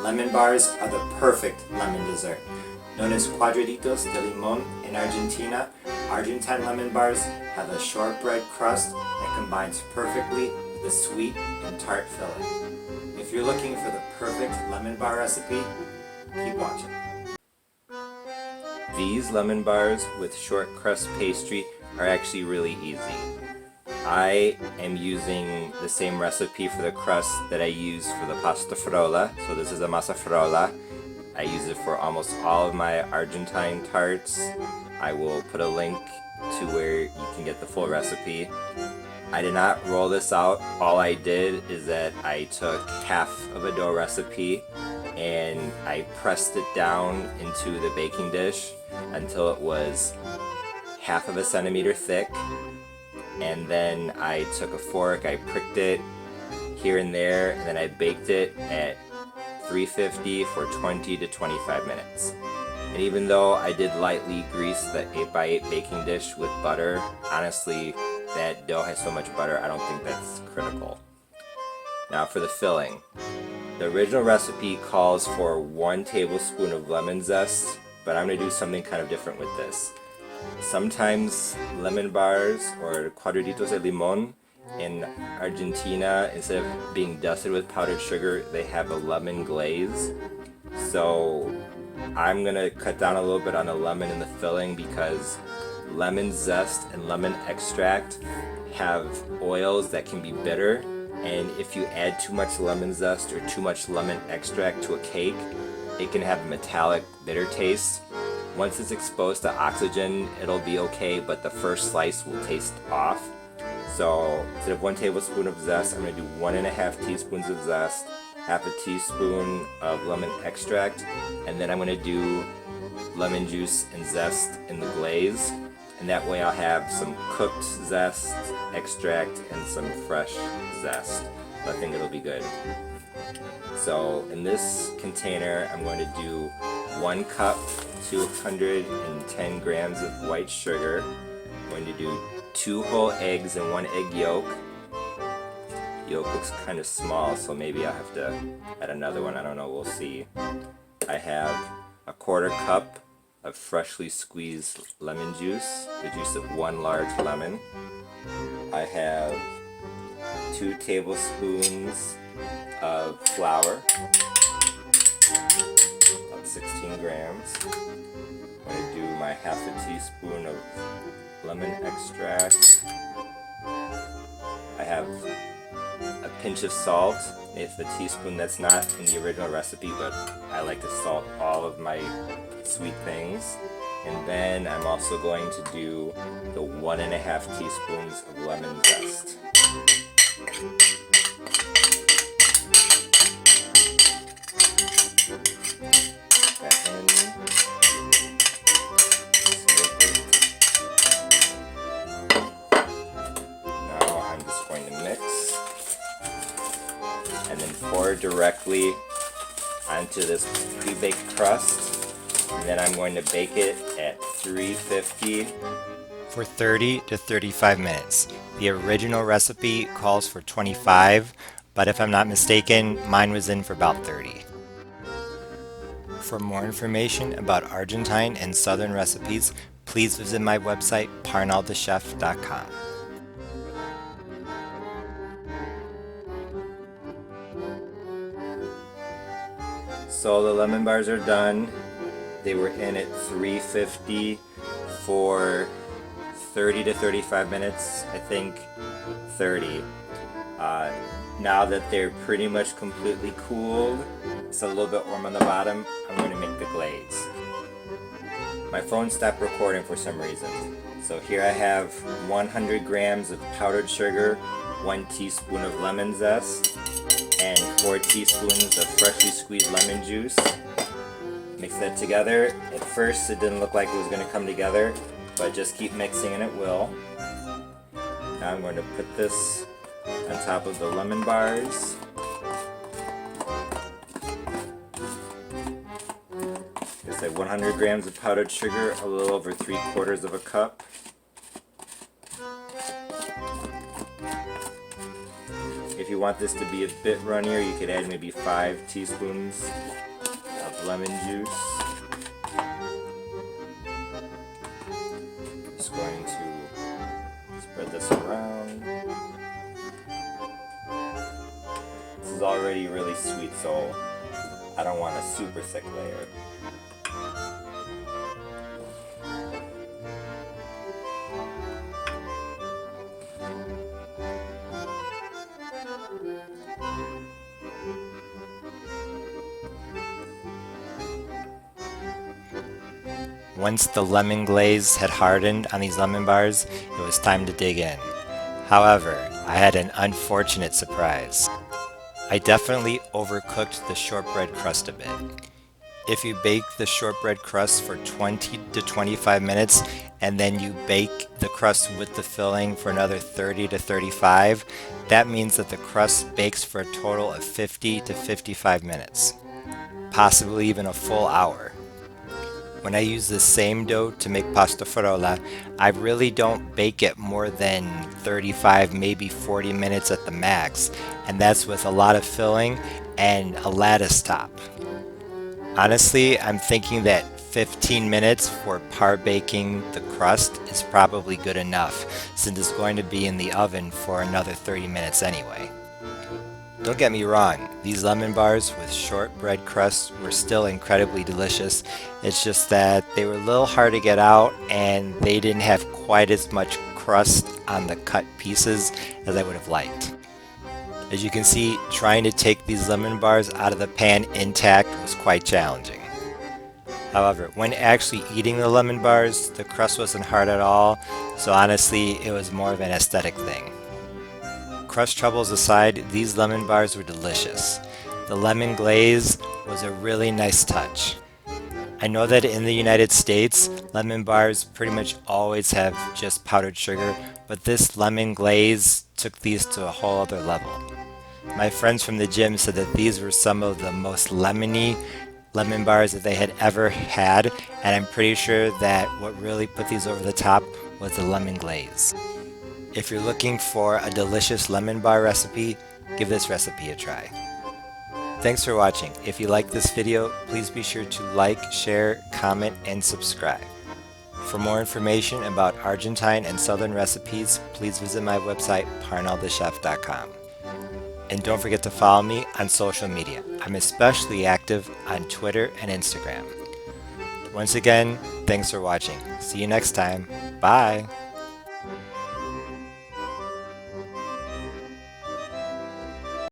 Lemon bars are the perfect lemon dessert. Known as cuadraditos de limón in Argentina, Argentine lemon bars have a shortbread crust that combines perfectly with the sweet and tart filling. If you're looking for the perfect lemon bar recipe, keep watching. These lemon bars with short crust pastry are actually really easy. I am using the same recipe for the crust that I use for the pasta frolla. So this is a masa frolla. I use it for almost all of my Argentine tarts. I will put a link to where you can get the full recipe. I did not roll this out. All I did is that I took half of a dough recipe and I pressed it down into the baking dish until it was half of a centimeter thick. And then I took a fork, I pricked it here and there, and then I baked it at 350 for 20 to 25 minutes. And even though I did lightly grease the 8x8 baking dish with butter, honestly, that dough has so much butter, I don't think that's critical. Now for the filling. The original recipe calls for 1 tablespoon of lemon zest, but I'm going to do something kind of different with this. Sometimes lemon bars or cuadraditos de limón in Argentina, instead of being dusted with powdered sugar, they have a lemon glaze. So I'm going to cut down a little bit on the lemon in the filling because lemon zest and lemon extract have oils that can be bitter, and if you add too much lemon zest or too much lemon extract to a cake, it can have a metallic bitter taste. Once it's exposed to oxygen, it'll be okay, but the first slice will taste off. So instead of 1 tablespoon of zest, I'm going to do 1.5 teaspoons of zest, half a teaspoon of lemon extract, and then I'm going to do lemon juice and zest in the glaze. And that way I'll have some cooked zest, extract, and some fresh zest. I think it'll be good. So in this container, I'm going to do 1 cup, 210 grams of white sugar. I'm going to do 2 whole eggs and 1 egg yolk. Yolk looks kind of small, so maybe I'll have to add another one. I don't know, we'll see. I have a 1/4 cup of freshly squeezed lemon juice, the juice of 1 large lemon. I have 2 tablespoons of flour, about 16 grams. I'm going to do my half a teaspoon of lemon extract. I have a pinch of salt. It's the teaspoon that's not in the original recipe, but I like to salt all of my sweet things. And then I'm also going to do the 1.5 teaspoons of lemon zest. Now I'm just going to mix and then pour directly onto this pre-baked crust. And then I'm going to bake it at 350 for 30 to 35 minutes. The original recipe calls for 25, but if I'm not mistaken, mine was in for about 30. For more information about Argentine and Southern recipes, please visit my website, parnellthechef.com. So the lemon bars are done. They were in at 350 for 30 to 35 minutes, I think 30. Now that they're pretty much completely cooled, it's a little bit warm on the bottom, I'm going to make the glaze. My phone stopped recording for some reason. So here I have 100 grams of powdered sugar, 1 teaspoon of lemon zest, and 4 teaspoons of freshly squeezed lemon juice. Mix that together. At first it didn't look like it was going to come together, but just keep mixing and it will. Now I'm going to put this on top of the lemon bars. I said 100 grams of powdered sugar, a little over 3/4 of a cup. If you want this to be a bit runnier, you could add maybe 5 teaspoons of lemon juice. Just going to spread this around. This is already really sweet, so I don't want a super thick layer. Once the lemon glaze had hardened on these lemon bars, it was time to dig in. However, I had an unfortunate surprise. I definitely overcooked the shortbread crust a bit. If you bake the shortbread crust for 20 to 25 minutes and then you bake the crust with the filling for another 30 to 35, that means that the crust bakes for a total of 50 to 55 minutes, possibly even a full hour. When I use the same dough to make pasta frolla, I really don't bake it more than 35, maybe 40 minutes at the max, and that's with a lot of filling and a lattice top. Honestly, I'm thinking that 15 minutes for par baking the crust is probably good enough, since it's going to be in the oven for another 30 minutes anyway. Don't get me wrong, these lemon bars with shortbread crust were still incredibly delicious. It's just that they were a little hard to get out and they didn't have quite as much crust on the cut pieces as I would have liked. As you can see, trying to take these lemon bars out of the pan intact was quite challenging. However, when actually eating the lemon bars, the crust wasn't hard at all, so honestly, it was more of an aesthetic thing. Crust troubles aside, these lemon bars were delicious. The lemon glaze was a really nice touch. I know that in the United States, lemon bars pretty much always have just powdered sugar, but this lemon glaze took these to a whole other level. My friends from the gym said that these were some of the most lemony lemon bars that they had ever had, and I'm pretty sure that what really put these over the top was the lemon glaze. If you're looking for a delicious lemon bar recipe, give this recipe a try. Thanks for watching. If you like this video, please be sure to like, share, comment, and subscribe. For more information about Argentine and Southern recipes, please visit my website, parnellthechef.com. And don't forget to follow me on social media. I'm especially active on Twitter and Instagram. Once again, thanks for watching. See you next time. Bye!